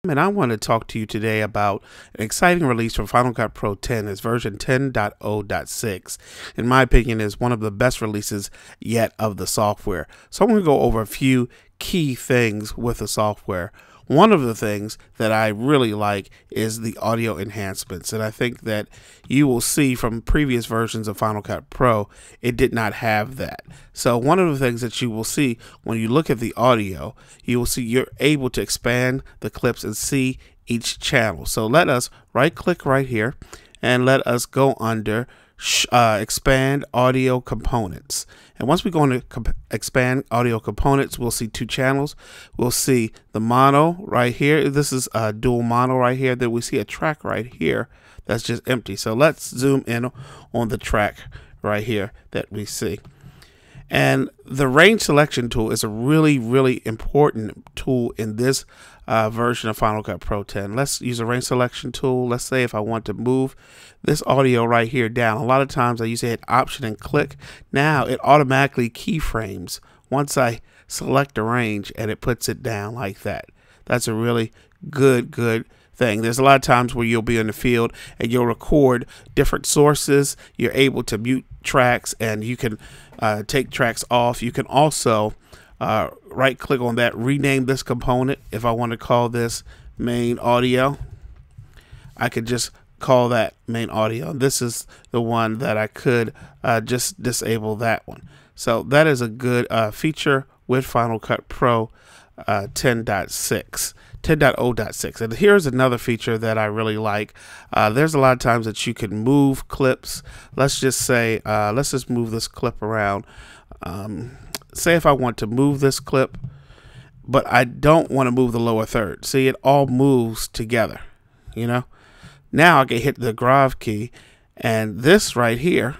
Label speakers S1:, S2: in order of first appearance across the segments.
S1: And I want to talk to you today about an exciting release from Final Cut Pro 10. It's version 10.0.6. In my opinion, is one of the best releases yet of the software. So I'm going to go over a few key things with the software. One of the things that I really like is the audio enhancements, and I think that you will see from previous versions of Final Cut Pro, it did not have that. So one of the things that you will see when you look at the audio, you will see you're able to expand the clips and see each channel. So let us right click right here and let us go under expand audio components. And once we go into expand audio components, we'll see two channels. We'll see the mono right here. This is a dual mono right here. Then we see a track right here that's just empty. So let's zoom in on the track right here that we see. And the range selection tool is a really important tool in this version of Final Cut Pro 10. Let's use a range selection tool. Let's say if I want to move this audio right here down. A lot of times I used to hit Option and click. Now it automatically keyframes once I select a range, and it puts it down like that. That's a really good thing. There's a lot of times where you'll be in the field and you'll record different sources. You're able to mute tracks, and you can take tracks off. You can also right click on that, rename this component. If I want to call this main audio, I could just call that main audio. This is the one that I could just disable that one. So that is a good feature with Final Cut Pro 10.6. 10.0.6. And here's another feature that I really like. There's a lot of times that you can move clips. Let's just say, let's just move this clip around. Say if I want to move this clip, but I don't want to move the lower third. See, it all moves together, you know? Now I can hit the Grav key, and this right here,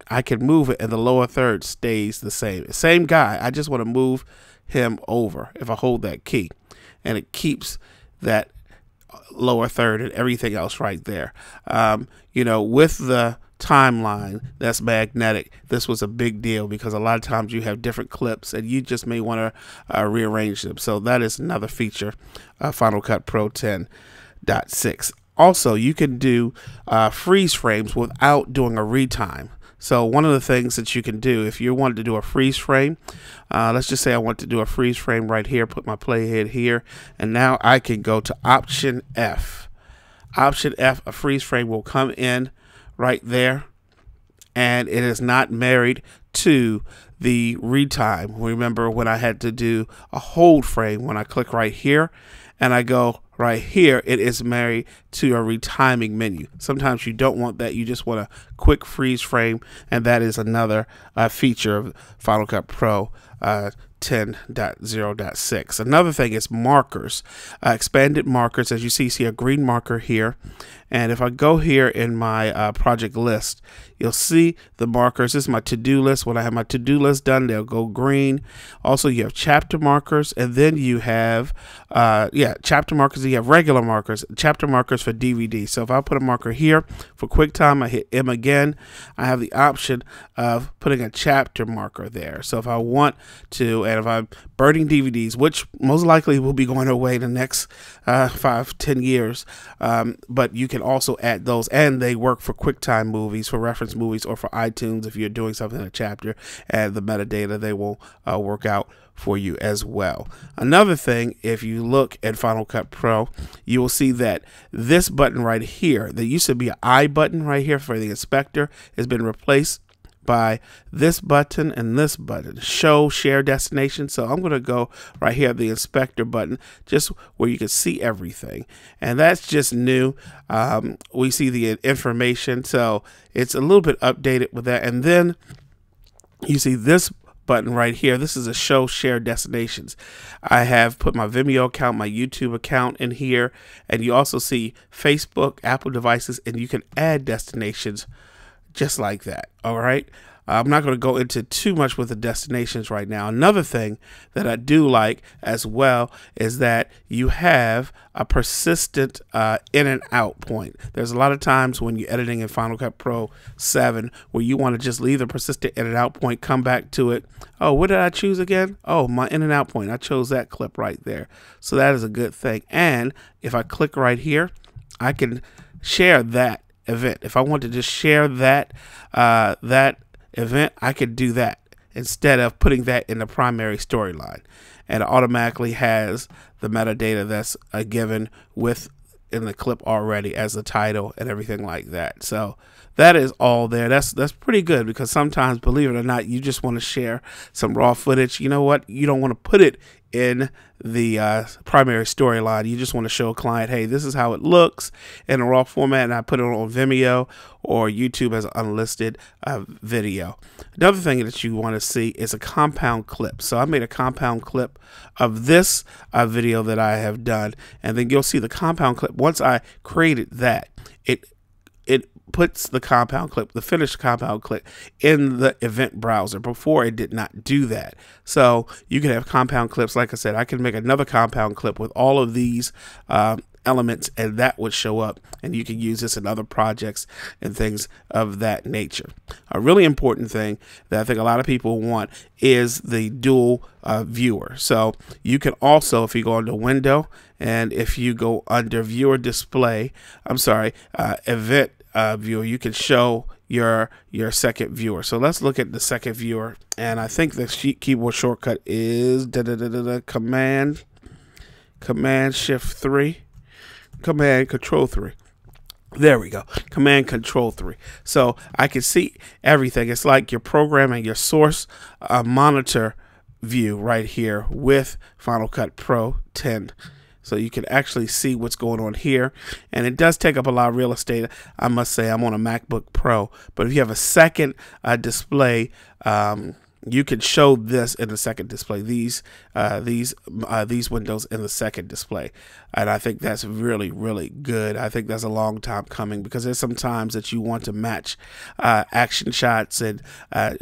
S1: I can move it and the lower third stays the same. Same guy, I just want to move him over if I hold that key. And it keeps that lower third and everything else right there. You know, with the timeline that's magnetic, this was a big deal because a lot of times you have different clips and you just may want to rearrange them. So that is another feature of Final Cut Pro 10.6. Also, you can do freeze frames without doing a retime. So one of the things that you can do if you want to do a freeze frame, let's just say I want to do a freeze frame right here, put my playhead here, and now I can go to Option F. Option F, a freeze frame will come in right there, and it is not married to the retime. Remember when I had to do a hold frame, when I click right here and I go right here, it is married to a retiming menu. Sometimes you don't want that. You just want a quick freeze frame, and that is another feature of Final Cut Pro 10.0.6. Another thing is markers, expanded markers. As you see a green marker here, and if I go here in my project list, you'll see the markers. This is my to-do list. When I have my to-do list done, they'll go green. Also, you have chapter markers, and then you have chapter markers. You have regular markers, chapter markers for DVD. So if I put a marker here for QuickTime, I hit M again, I have the option of putting a chapter marker there. So if I want to, and if I'm burning DVDs, which most likely will be going away in the next 5-10 years, but you can also add those, and they work for QuickTime movies, for reference movies, or for iTunes if you're doing something in a chapter, and the metadata, they will work out for you as well. Another thing, if you look at Final Cut Pro, you will see that this button right here, there used to be an I button right here for the inspector, has been replaced by this button and this button, show share destination. So I'm going to go right here, the inspector button, just where you can see everything, and that's just new. We see the information, so it's a little bit updated with that. And then you see this button right here. This is a show share destinations. I have put my Vimeo account, my YouTube account in here, and you also see Facebook, Apple devices, and you can add destinations just like that. All right. I'm not going to go into too much with the destinations right now. Another thing that I do like as well is that you have a persistent in and out point. There's a lot of times when you're editing in Final Cut Pro 7 where you want to just leave the persistent in and out point, come back to it. Oh, what did I choose again? Oh, my in and out point. I chose that clip right there. So that is a good thing. And if I click right here, I can share that event. If I want to just share that that event, I could do that instead of putting that in the primary storyline, and it automatically has the metadata that's given with in the clip already as the title and everything like that. So that is all there. That's pretty good, because sometimes, believe it or not, you just want to share some raw footage. You know what? You don't want to put it in the primary storyline. You just want to show a client, hey, this is how it looks in a raw format, and I put it on Vimeo or YouTube as an unlisted video. Another thing that you want to see is a compound clip. So I made a compound clip of this video that I have done, and then you'll see the compound clip. Once I created that, it puts the compound clip, the finished compound clip, in the event browser. Before, it did not do that. So you can have compound clips. Like I said, I can make another compound clip with all of these elements, and that would show up, and you can use this in other projects and things of that nature. A really important thing that I think a lot of people want is the dual viewer. So you can also, if you go under Window, and if you go under Viewer Display, Event Viewer, you can show your second viewer. So let's look at the second viewer, and I think the keyboard shortcut is Command Shift 3, Command Control 3. There we go. Command Control 3. So I can see everything. It's like you're programming your source monitor view right here with Final Cut Pro 10. So you can actually see what's going on here. And it does take up a lot of real estate. I must say, I'm on a MacBook Pro. But if you have a second display, you can show this in the second display, these windows in the second display. And I think that's really, really good. I think that's a long time coming, because there's some times that you want to match action shots, and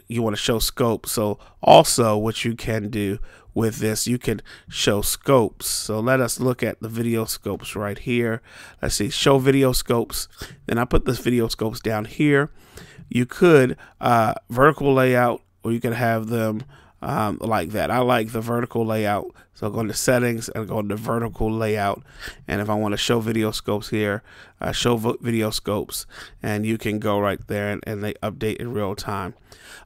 S1: you want to show scope. So also what you can do with this, you can show scopes. So let us look at the video scopes right here. Let's see, show video scopes. Then I put this video scopes down here. You could vertical layout, or you can have them like that. I like the vertical layout. So go into settings and go into vertical layout. And if I want to show video scopes here, show video scopes, and you can go right there and they update in real time.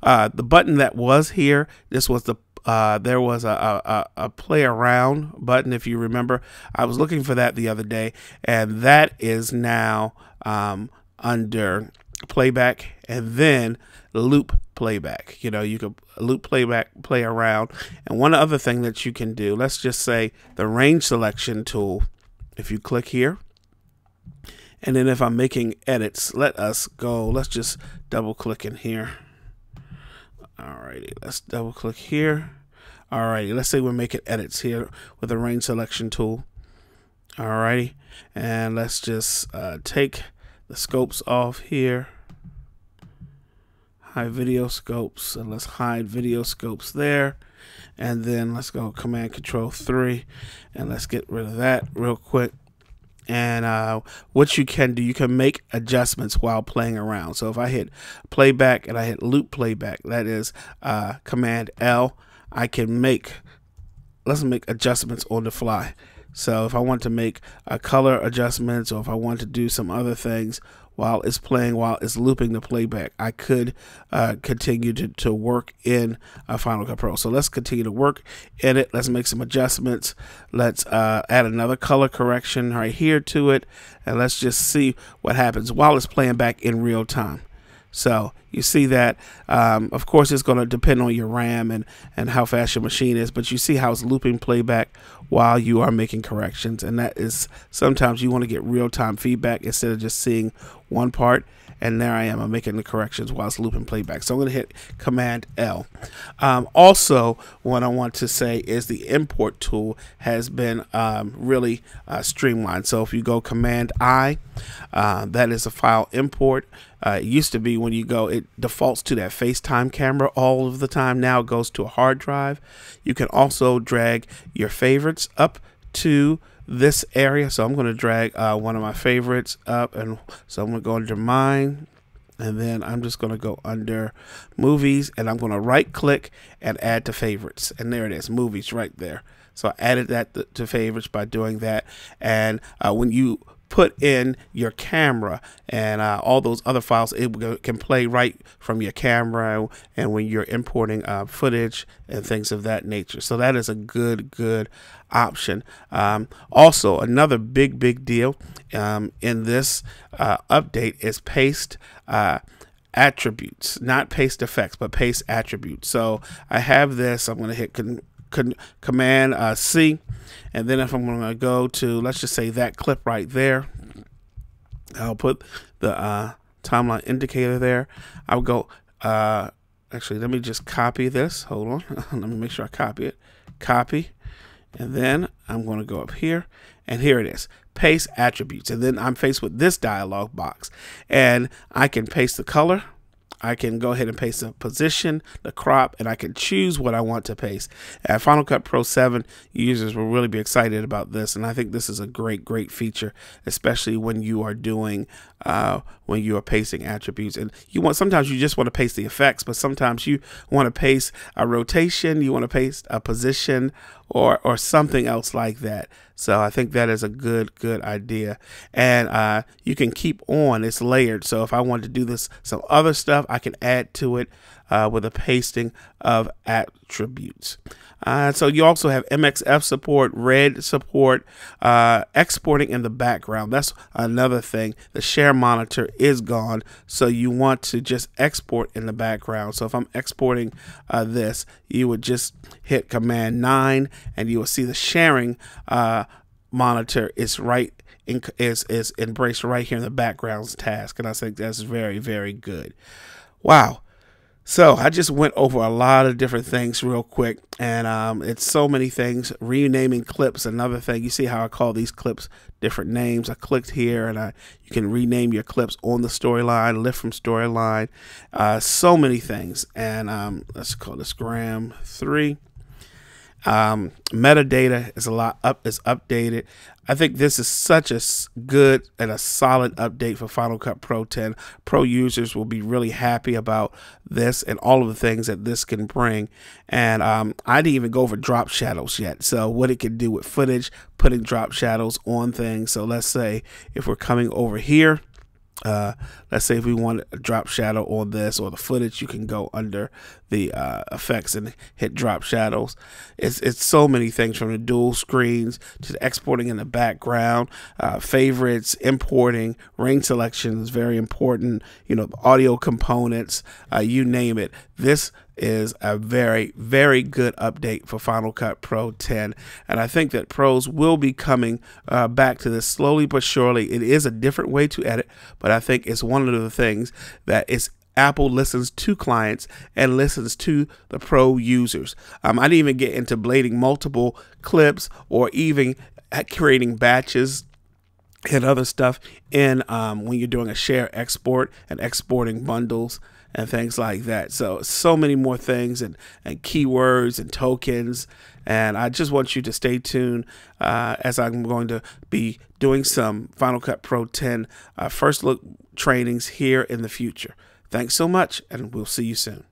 S1: The button that was here, this was the there was a play around button, if you remember. I was looking for that the other day, and that is now under playback, and then loop playback. You know, you could loop playback, play around. And one other thing that you can do, let's just say the range selection tool. If you click here, and then if I'm making edits, let's just double click in here. Alrighty, let's double click here. Alrighty, let's say we're making edits here with the range selection tool. Alrighty, and let's just take the scopes off here. Hide video scopes, and let's hide video scopes there. And then let's go Command Control 3, and let's get rid of that real quick. And what you can do, you can make adjustments while playing around. So if I hit playback and I hit loop playback, that is Command L, I can let's make adjustments on the fly. So if I want to make color adjustments, or if I want to do some other things while it's playing, while it's looping the playback, I could continue to work in Final Cut Pro. So let's continue to work in it. Let's make some adjustments. Let's add another color correction right here to it, and let's just see what happens while it's playing back in real time. So you see that, of course, it's going to depend on your RAM and how fast your machine is, but you see how it's looping playback while you are making corrections. And that is, sometimes you want to get real-time feedback instead of just seeing one part. And there I am, I'm making the corrections while it's looping playback. So I'm going to hit Command L. Also, what I want to say is the import tool has been really streamlined. So if you go Command I, that is a file import. It used to be when you go, it defaults to that FaceTime camera all of the time. Now it goes to a hard drive. You can also drag your favorites up to this area. So I'm going to drag one of my favorites up, and so I'm going to go under mine, and then I'm just going to go under movies, and I'm going to right click and add to favorites, and there it is, movies right there. So I added that to favorites by doing that. And when you put in your camera and all those other files, it can play right from your camera, and when you're importing footage and things of that nature. So that is a good option. Also, another big deal in this update is paste attributes, not paste effects, but paste attributes. So I have this. I'm going to hit Command C, and then if I'm going to go to, let's just say, that clip right there, I'll put the timeline indicator there. I'll go, actually, let me just copy this. Hold on. Let me make sure I copy it. Copy. And then I'm going to go up here, and here it is, paste attributes. And then I'm faced with this dialog box, and I can paste the color. I can go ahead and paste the position, the crop, and I can choose what I want to paste. Final Cut Pro 7 users will really be excited about this, and I think this is a great feature, especially when you are doing when you are pasting attributes. And sometimes you just want to paste the effects, but sometimes you want to paste a rotation, you want to paste a position, or something else like that. So I think that is a good idea. And you can keep on, it's layered. So if I want to do some other stuff, I can add to it with a pasting of attributes. So you also have MXF support, red support, exporting in the background. That's another thing. The share monitor is gone, so you want to just export in the background. So if I'm exporting this, you would just hit Command 9, and you will see the sharing monitor is is embraced right here in the backgrounds task, and I think that's very good. Wow. So I just went over a lot of different things real quick, and it's so many things. Renaming clips, another thing. You see how I call these clips different names. I clicked here, and you can rename your clips on the storyline, lift from storyline, so many things. And let's call this Gram 3. Metadata is is updated. I think this is such a good and a solid update for Final Cut Pro 10. Pro users will be really happy about this and all of the things that this can bring. And I didn't even go over drop shadows yet. So what it can do with footage, putting drop shadows on things. So let's say if we're coming over here, let's say if we want a drop shadow on this or the footage, you can go under the effects and hit drop shadows. It's so many things, from the dual screens to the exporting in the background, favorites, importing, ring selection is very important, audio components, you name it. This is a very good update for Final Cut Pro 10, and I think that pros will be coming back to this slowly but surely. It is a different way to edit, but I think it's one of the things that Apple listens to clients and listens to the pro users. I didn't even get into blading multiple clips or even creating batches and other stuff in when you're doing a share export and exporting bundles and things like that. So many more things and keywords and tokens. And I just want you to stay tuned as I'm going to be doing some Final Cut Pro 10 first look trainings here in the future. Thanks so much, and we'll see you soon.